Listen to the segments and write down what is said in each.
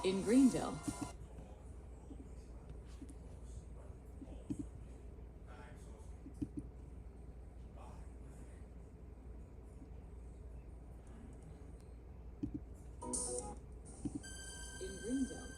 In Greenville. In Greenville.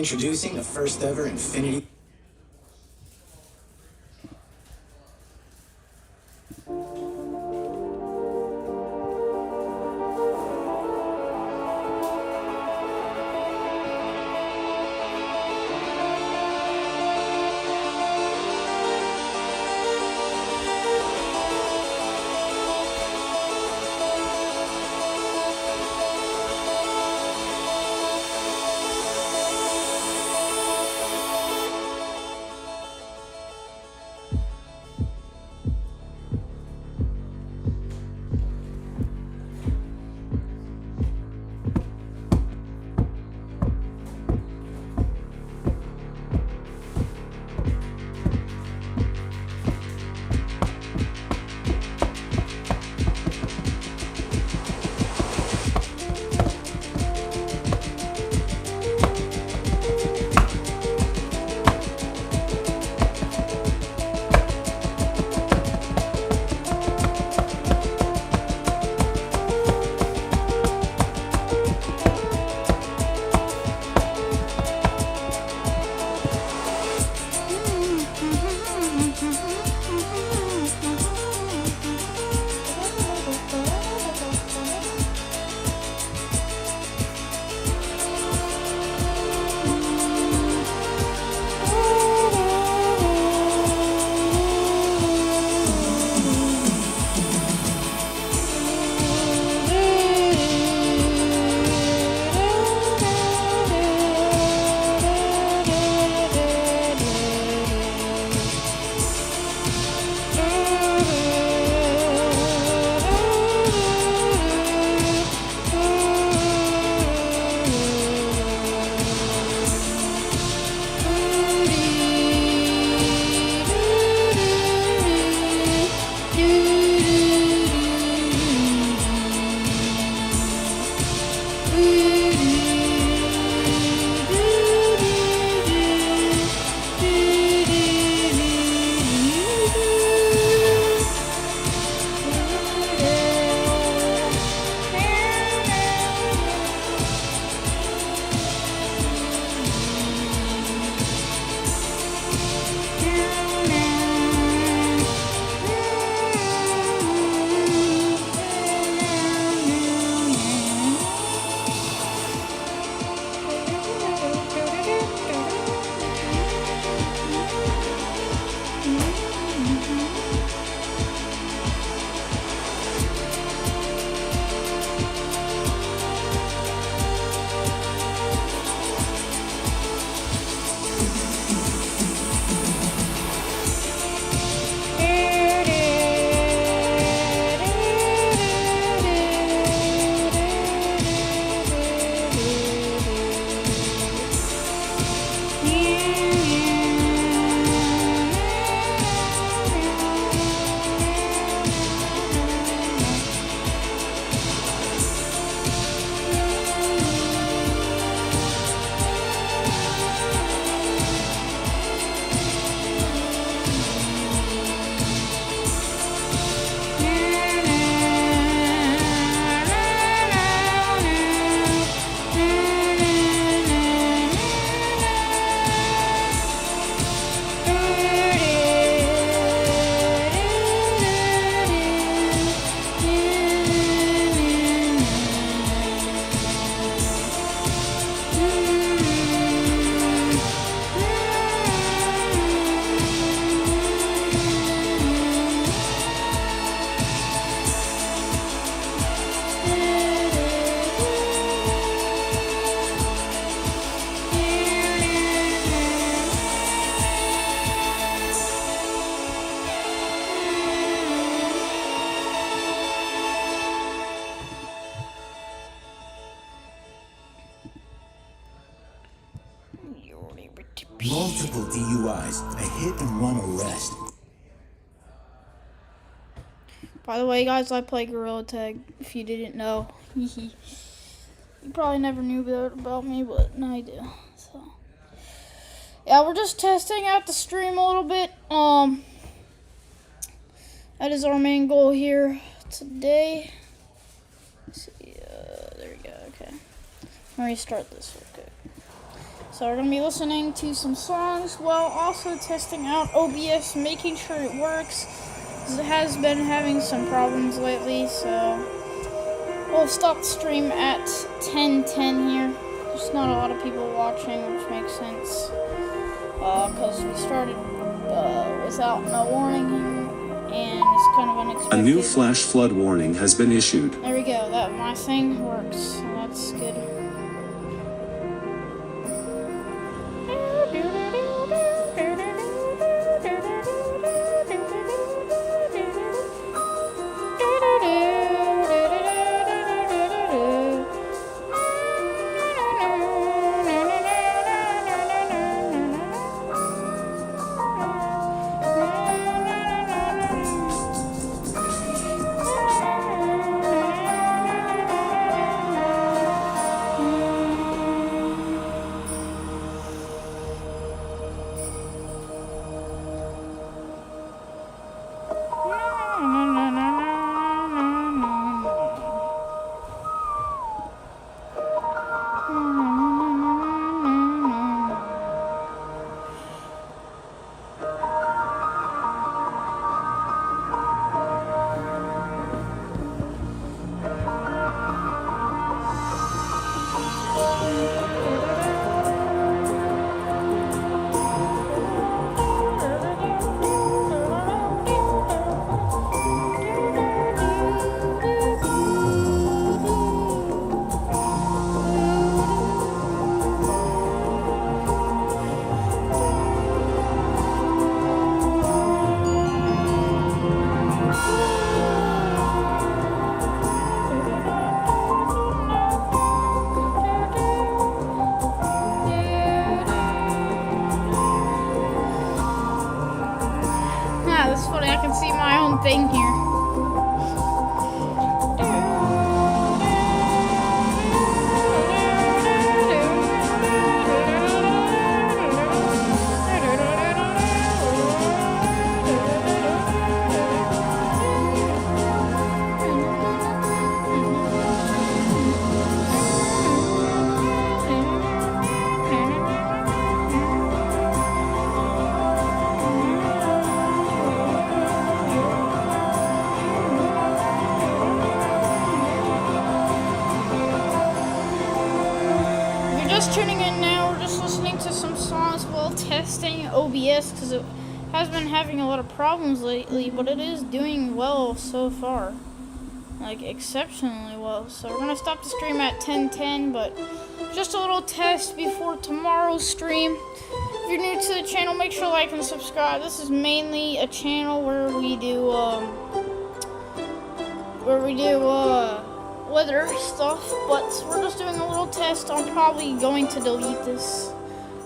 Introducing the first ever infinity. Multiple DUIs, a hit and run arrest. By the way, guys, I play Gorilla Tag, if you didn't know. You probably never knew that about me, but now I do. So, yeah, we're just testing out the stream a little bit. That is our main goal here today. Let's see, there we go, okay. Let me restart this real quick. So we're going to be listening to some songs while also testing out OBS, making sure it works. It has been having some problems lately, so we'll stop the stream at 10:10 here. There's not a lot of people watching, which makes sense, because we started without no warning here, and it's kind of unexpected. A new flash flood warning has been issued. There we go. That my thing works. So that's good. That's funny, I can see my own thing here. Just tuning in now, we're just listening to some songs while testing OBS because it has been having a lot of problems lately, but it is doing well so far, like exceptionally well. So we're gonna stop the stream at 10:10, but just a little test before tomorrow's stream. If you're new to the channel, make sure to like and subscribe. This is mainly a channel where we do weather stuff, but we're just doing a little test. I'm probably going to delete this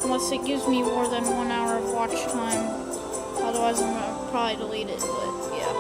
unless it gives me more than 1 hour of watch time. Otherwise, I'm gonna probably delete it, but yeah.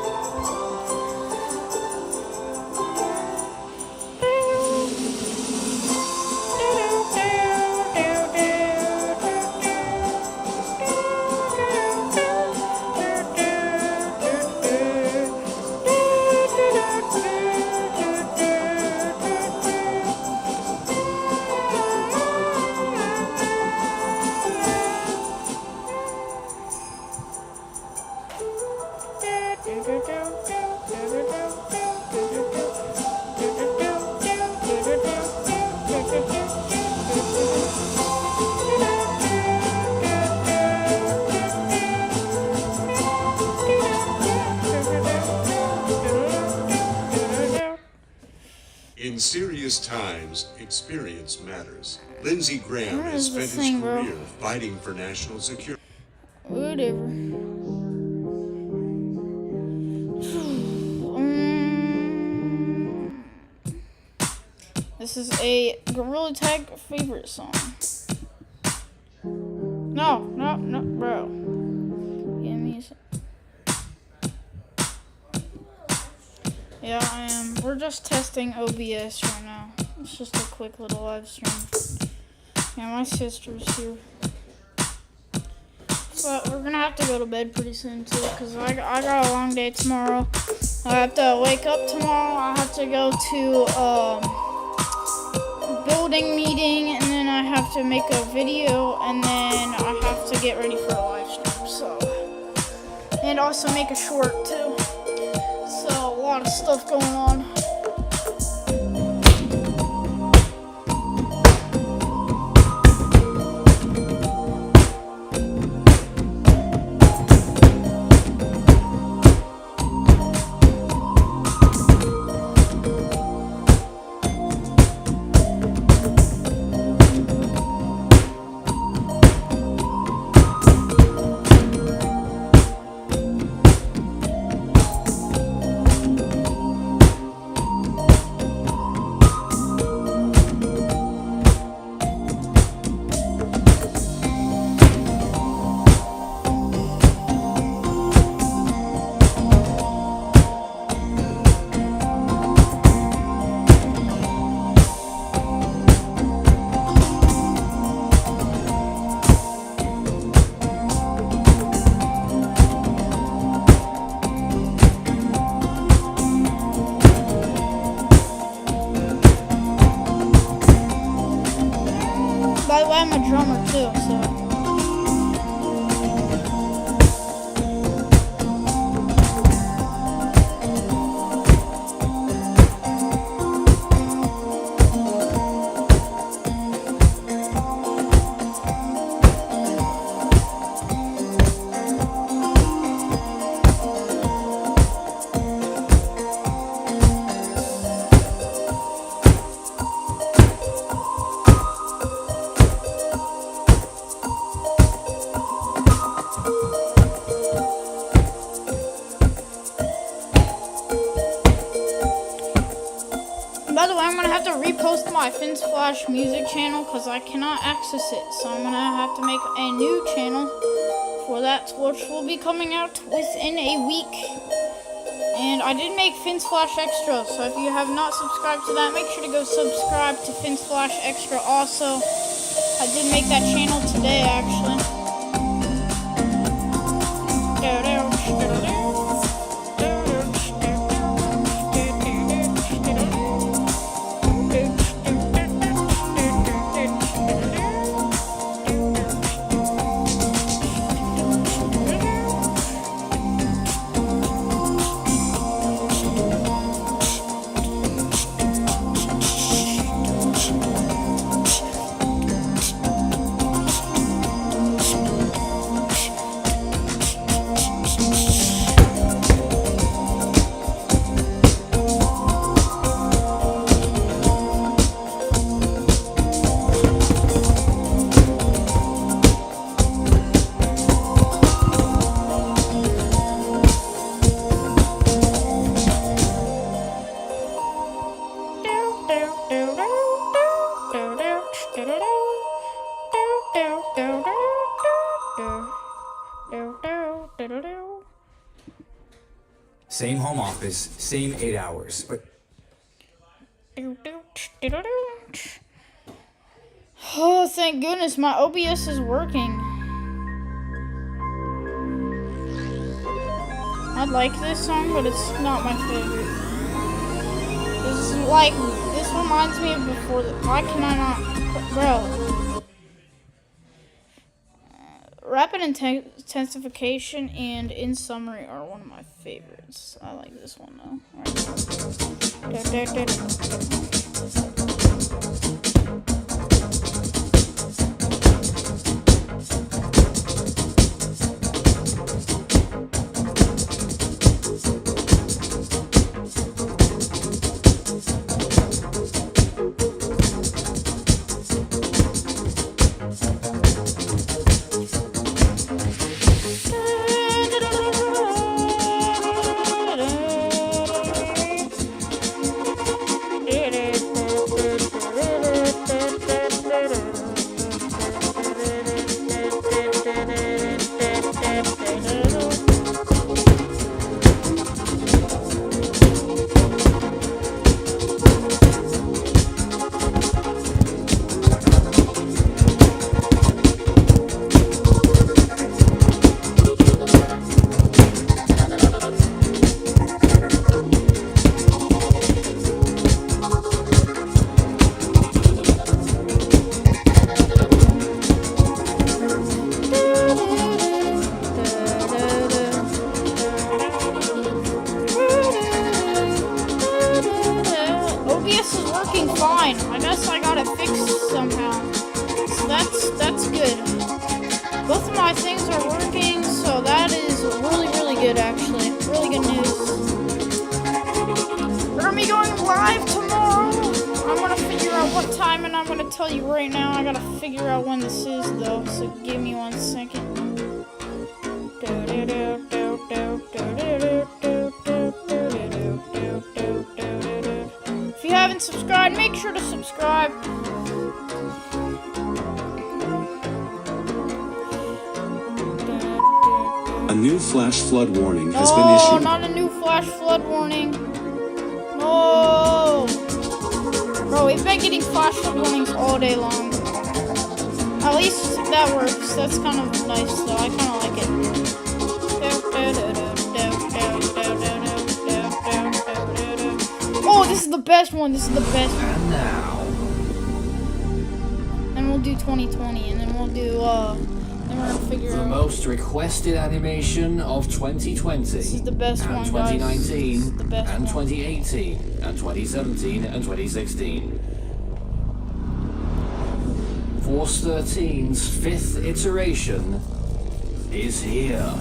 In serious times, experience matters. Lindsey Graham Where has is the spent his thing, bro? career fighting for national security. Whatever. This is a Gorilla Tag favorite song. No, bro. Give me a sec. Yeah, I am. We're just testing OBS right now. It's just a quick little live stream. Yeah, my sister's here. So we're gonna have to go to bed pretty soon too, because I got a long day tomorrow. I have to wake up tomorrow. I have to go to building meeting, and then I have to make a video, and then I have to get ready for a live stream, so. And also make a short, too. So, a lot of stuff going on. By the way, I'm a drummer too, so. By the way, I'm going to have to repost my Finn's Flash music channel because I cannot access it. So I'm going to have to make a new channel for that, which will be coming out within a week. And I did make Finn's Flash Extra, so if you have not subscribed to that, make sure to go subscribe to Finn's Flash Extra also. I did make that channel today, actually. Same home office, same 8 hours, but Oh, thank goodness my OBS is working. I like this song, but it's not my favorite. This is like, this reminds me of before. Why can I not, bro? Rapid intensification and in summary are one of my favorites. I like this one though. noticed I got it fixed somehow. So that's good. Both of my things are working, so that is really, really good actually. Really good news. We're gonna be going live tomorrow. I'm gonna figure out what time, and I'm gonna tell you right now. I gotta figure out when this is though, so give me 1 second. If you haven't subscribed, make sure to subscribe. A new flash flood warning has been No, issued. not a new flash flood warning. No. Bro, we've been getting flash flood warnings all day long. At least that works. That's kind of nice though. I kind of like it. Oh, this is the best one. This is the best one. And now, Then we'll do 2020, and then we'll do, then we're gonna figure the out. most requested animation of 2020. This is the best and one, guys. 2019, This is the best and one. 2018, and 2017, and 2016. Force 13's 5th iteration is here.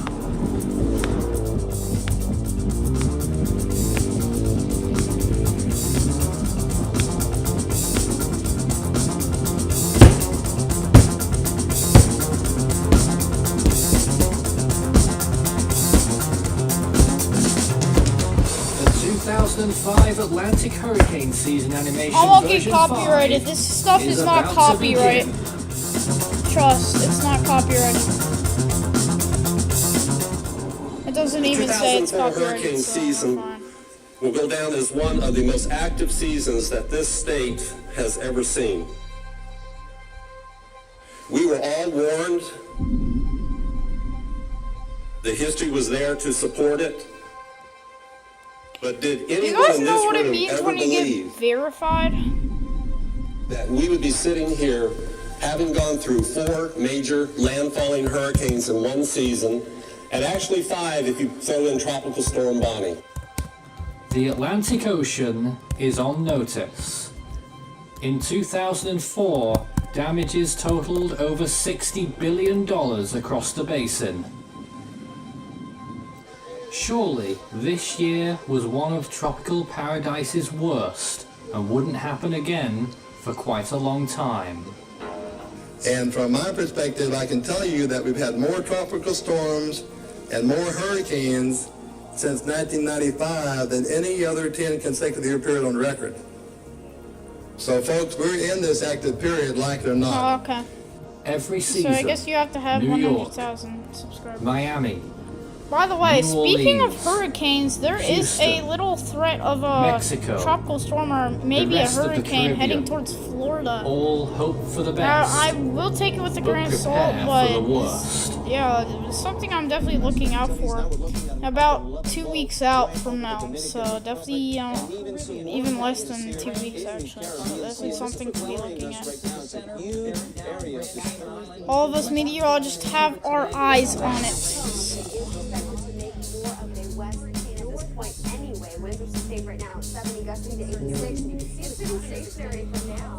The 2005 Atlantic hurricane season animation I won't get version copyrighted. 5 This stuff is not about to copyright. begin. Trust, it's not copyrighted. It doesn't even say it's 2004 copyrighted. hurricane So season fine. will go down as one of the most active seasons that this state has ever seen. We were all warned. The history was there to support it. But did Do you anyone guys in know this what it room means ever when you believe get verified? that we would be sitting here having gone through 4 major landfalling hurricanes in one season, and actually 5 if you throw in Tropical Storm Bonnie? The Atlantic Ocean is on notice. In 2004, damages totaled over $60 billion across the basin. Surely, this year was one of Tropical Paradise's worst and wouldn't happen again for quite a long time. And from my perspective, I can tell you that we've had more tropical storms and more hurricanes since 1995 than any other 10 consecutive year period on record. So folks, we're in this active period, like it or Oh, not. okay. Every So season, I guess you have to have New York, 100,000 subscribers. Miami, By the way, New speaking of Orleans, hurricanes, there is a Houston, little threat of a Mexico, tropical storm or maybe a rest of the hurricane heading Caribbean. towards Florida. all hope for the Now, best, I will take it with a but grain of salt, prepare but for the worst. yeah, it's something I'm definitely looking out for. About 2 weeks out from now, so definitely even less than 2 weeks actually. So definitely something to be looking at. All of us meteorologists have our eyes on it. Winds are sustained right now at 70, gusting to 86. You can see it's pretty stationary for now.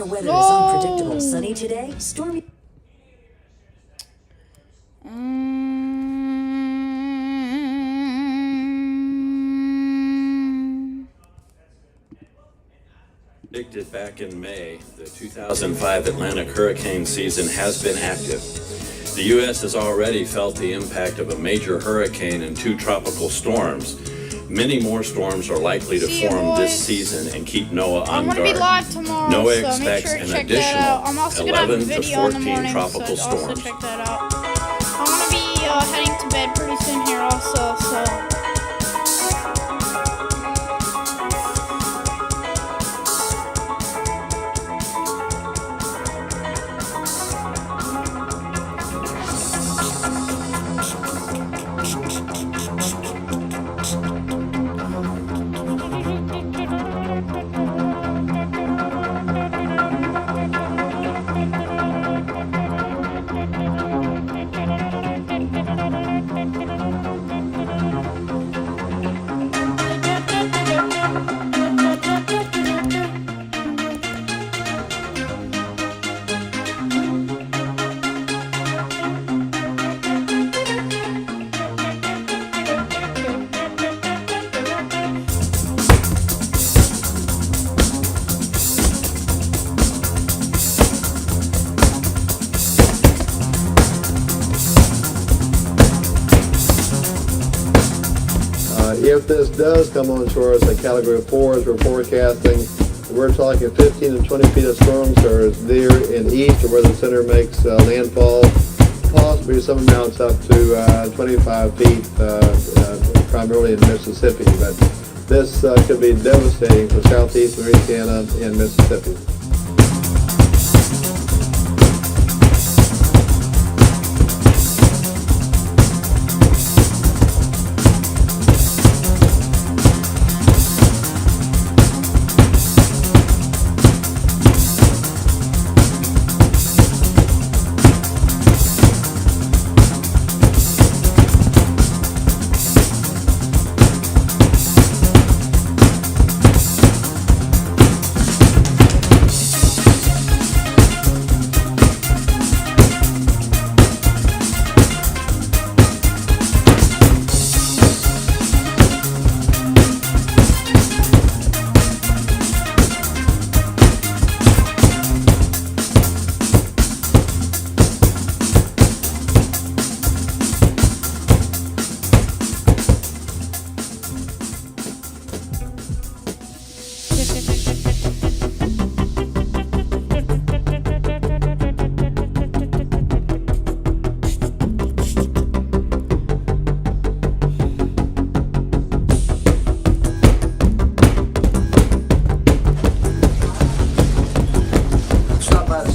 Carolina weather is unpredictable. Sunny today, stormy. Predicted back in May, the 2005 Atlantic hurricane season has been active. The U.S. has already felt the impact of a major hurricane and 2 tropical storms. Many more storms are likely to form this season and keep NOAA on guard. I'm going to be live tomorrow, NOAA so expects make sure to an check that out. I'm additional also going to have a 11 to video in the 14 morning, tropical so also storms. check that out. I'm going to be heading to bed pretty soon here also, so... If this does come on shore as a Category 4 as we're forecasting, we're talking 15 to 20 feet of storm surge there in east or where the center makes landfall, possibly some amounts up to 25 feet, primarily in Mississippi. But this could be devastating for southeast Louisiana and Mississippi.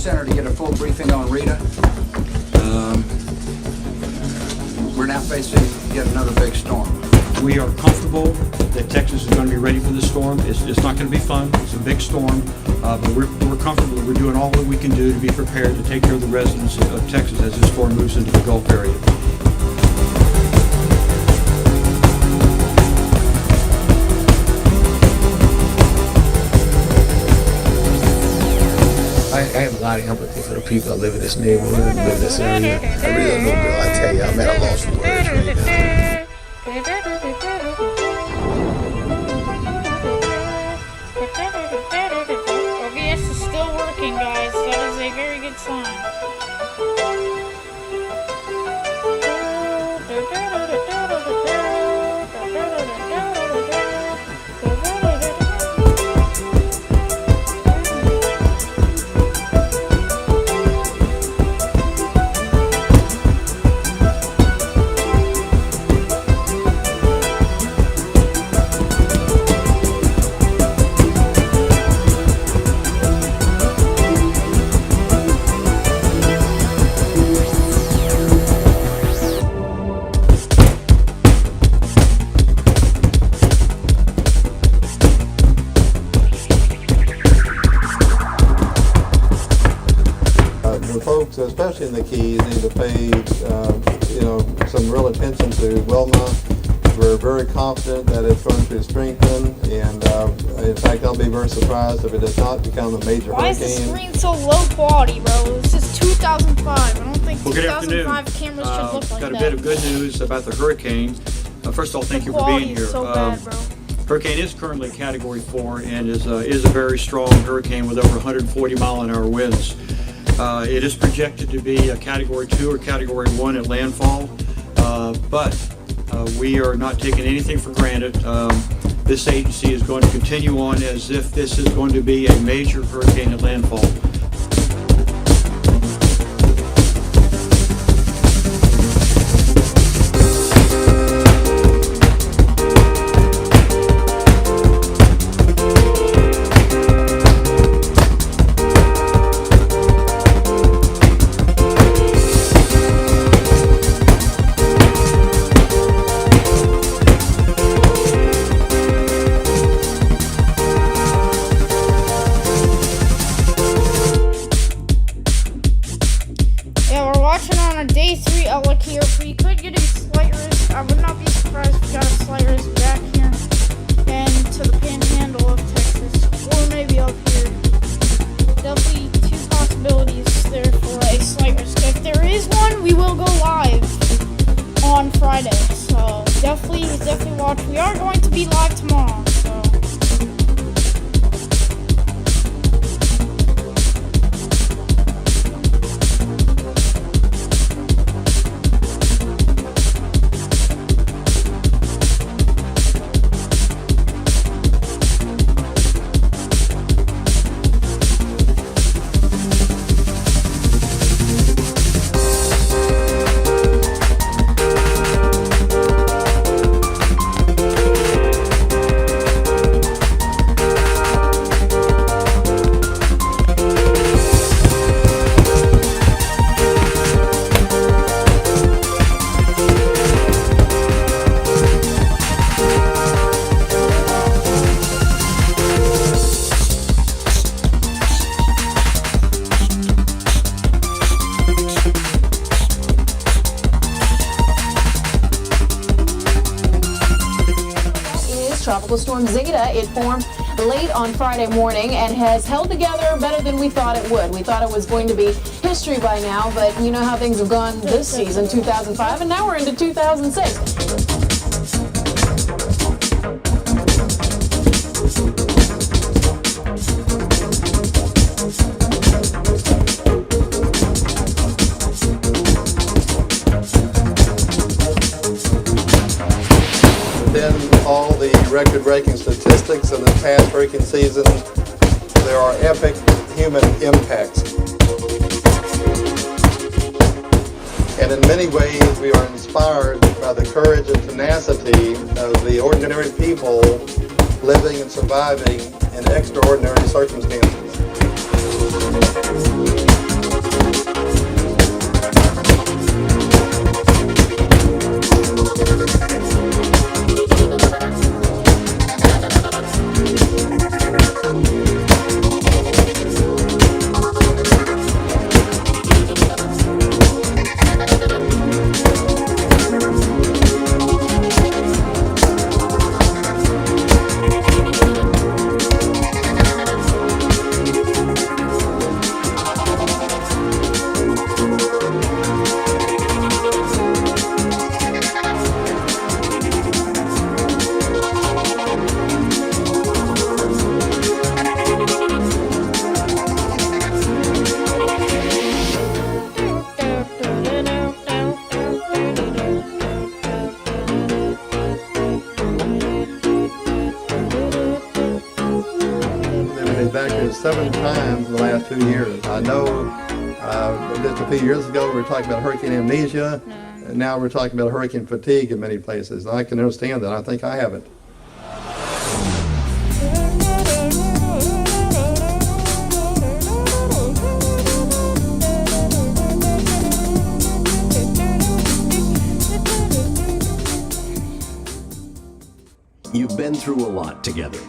To get a full briefing on Rita. We're now facing yet another big storm. We are comfortable that Texas is going to be ready for this storm. It's not going to be fun. It's a big storm, but we're comfortable. We're doing all that we can do to be prepared to take care of the residents of Texas as this storm moves into the Gulf area. I have a lot of empathy for the people that live in this neighborhood and live in this area. I really don't know, Bill. I tell you, I'm at a loss for words right now. OBS is still working, guys. That is a very good sign. Folks, especially in the Keys, need to pay some real attention to Wilma We're very confident that it's going to strengthen, and in fact, I'll be very surprised if it does not become a major Why is hurricane. the screen so low quality, bro? This is 2005. I don't think Well, good afternoon. 2005 cameras should look like Got a that. bit of good news about the hurricane. First of all, thank you for Quality being is here. so bad, bro. Hurricane is currently Category 4 and is a very strong hurricane with over 140 mile-an-hour winds. It is projected to be a Category 2 or Category 1 at landfall, but we are not taking anything for granted. This agency is going to continue on as if this is going to be a major hurricane at landfall. Yeah, we're watching on a day 3 outlook here. If we could get a slight risk, I would not be surprised if we got a slight risk back here and to the panhandle of Texas, or maybe up here. Definitely 2 possibilities there for a slight risk. If there is one, we will go live on Friday. So definitely watch. We are going to be live tomorrow. So. Tropical storm Zeta. It formed late on Friday morning and has held together better than we thought it would. We thought it was going to be history by now, but you know how things have gone this season, 2005, and now we're into 2006. All the record-breaking statistics of this past hurricane season, there are epic human impacts. And in many ways, we are inspired by the courage and tenacity of the ordinary people living and surviving in extraordinary circumstances. Evacuated 7 times in the last 2 years. I know just a few years ago we were talking about hurricane amnesia, and now we're talking about hurricane fatigue in many places. And I can understand that. I think I have it. You've been through a lot together.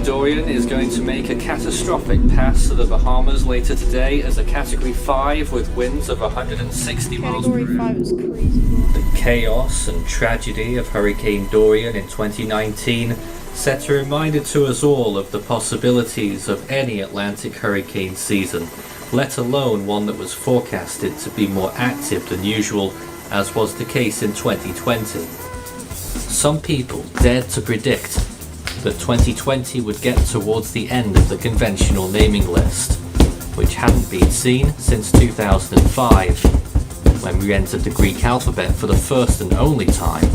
Hurricane Dorian is going to make a catastrophic pass to the Bahamas later today as a Category 5 with winds of 160 miles per hour. Category 5 is crazy. The chaos and tragedy of Hurricane Dorian in 2019 set a reminder to us all of the possibilities of any Atlantic hurricane season, let alone one that was forecasted to be more active than usual, as was the case in 2020. Some people dared to predict that 2020 would get towards the end of the conventional naming list, which hadn't been seen since 2005, when we entered the Greek alphabet for the first and only time,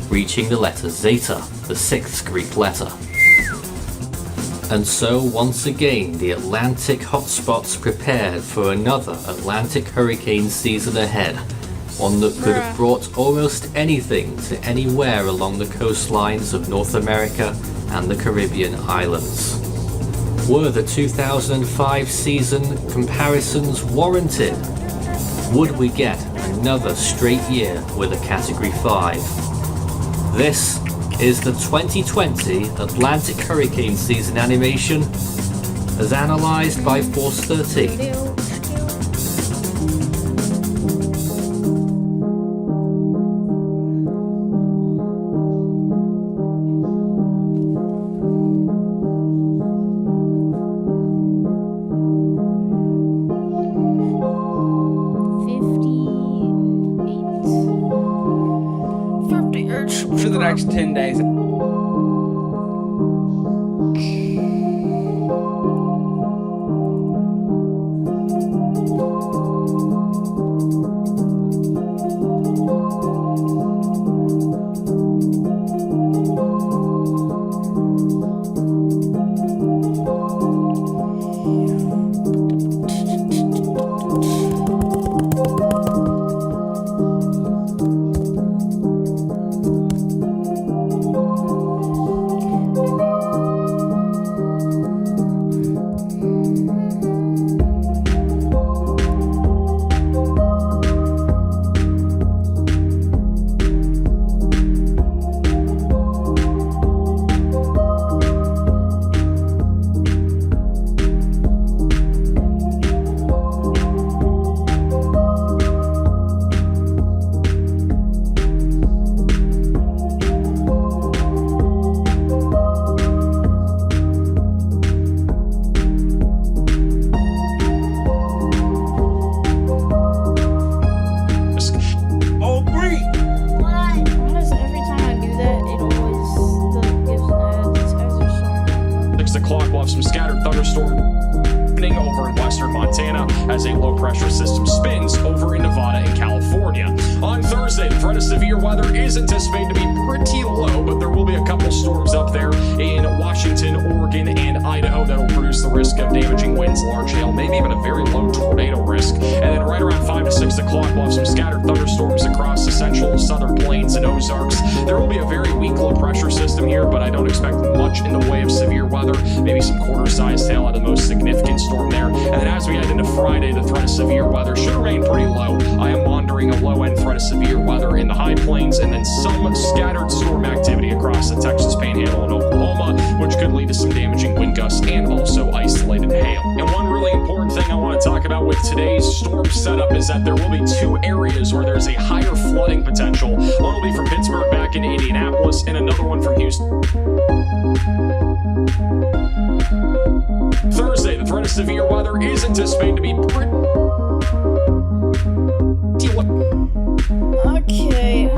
reaching the letter Zeta, the 6th Greek letter. And so once again the Atlantic hotspots prepared for another Atlantic hurricane season ahead, one that could have brought almost anything to anywhere along the coastlines of North America and the Caribbean islands. Were the 2005 season comparisons warranted? Would we get another straight year with a Category 5? This is the 2020 Atlantic hurricane season animation as analysed by Force 13. For the next 10 days. Some scattered thunderstorms over in western Montana as a low-pressure system spins over in Nevada and California. On Thursday, the threat of severe weather is anticipated to be pretty low, but there will be a couple storms up there in Washington, Oregon, and Idaho that will produce the risk of damaging winds, large hail, maybe even a very low tornado risk. And then right around 5 to 6 o'clock, we'll have some scattered thunderstorms across the central southern plains and Ozarks. There will be a very weak low-pressure system here, but I don't expect much in the way of severe weather, maybe some quarter-sized hail at the most significant storm there. And then as we head into Friday, the threat of severe weather should remain pretty low. I am monitoring a low-end threat of severe weather in the high plains and then some scattered storm activity across the Texas Panhandle and Oklahoma, which could lead to some damaging wind gusts and also isolated hail. And one really important thing I want to talk about with today's storm setup is that there will be 2 areas where there's a higher flooding potential. One will be from Pittsburgh back into Indianapolis and another one from Houston. Thursday, the threat of severe weather is anticipated to be pretty Okay.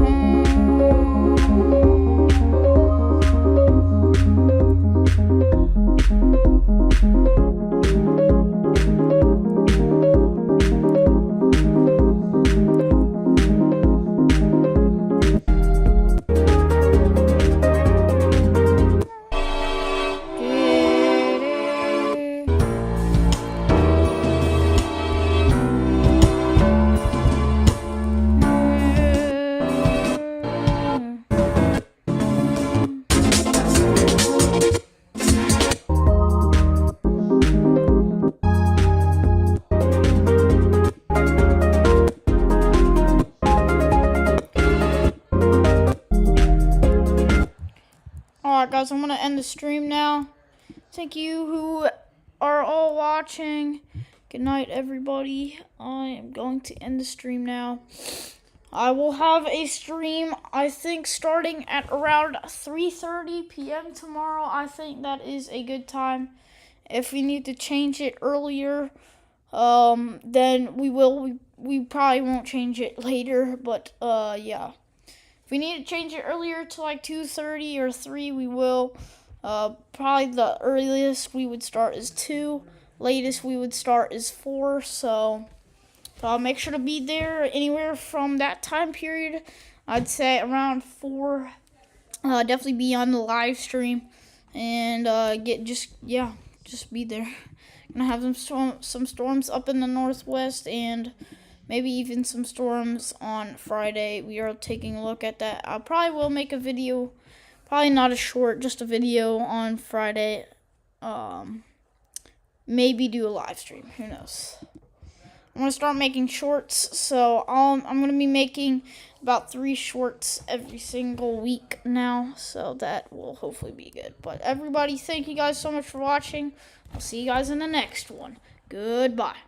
Alright guys, I'm going to end the stream now. Thank you who are all watching. Good night, everybody. I am going to end the stream now. I will have a stream, I think, starting at around 3:30 p.m. tomorrow. I think that is a good time. If we need to change it earlier, then we will. We probably won't change it later, but yeah. If we need to change it earlier to like 2:30 or 3, we will. Probably the earliest we would start is 2. Latest we would start is 4. So I'll make sure to be there anywhere from that time period. I'd say around 4. Definitely be on the live stream and just be there. Gonna have some storms up in the northwest and maybe even some storms on Friday. We are taking a look at that. I probably will make a video, probably not a short, just a video on Friday. Maybe do a live stream. Who knows? I'm gonna start making shorts, so I'm gonna be making about 3 shorts every single week now, so that will hopefully be good. But everybody, thank you guys so much for watching. I'll see you guys in the next one. Goodbye.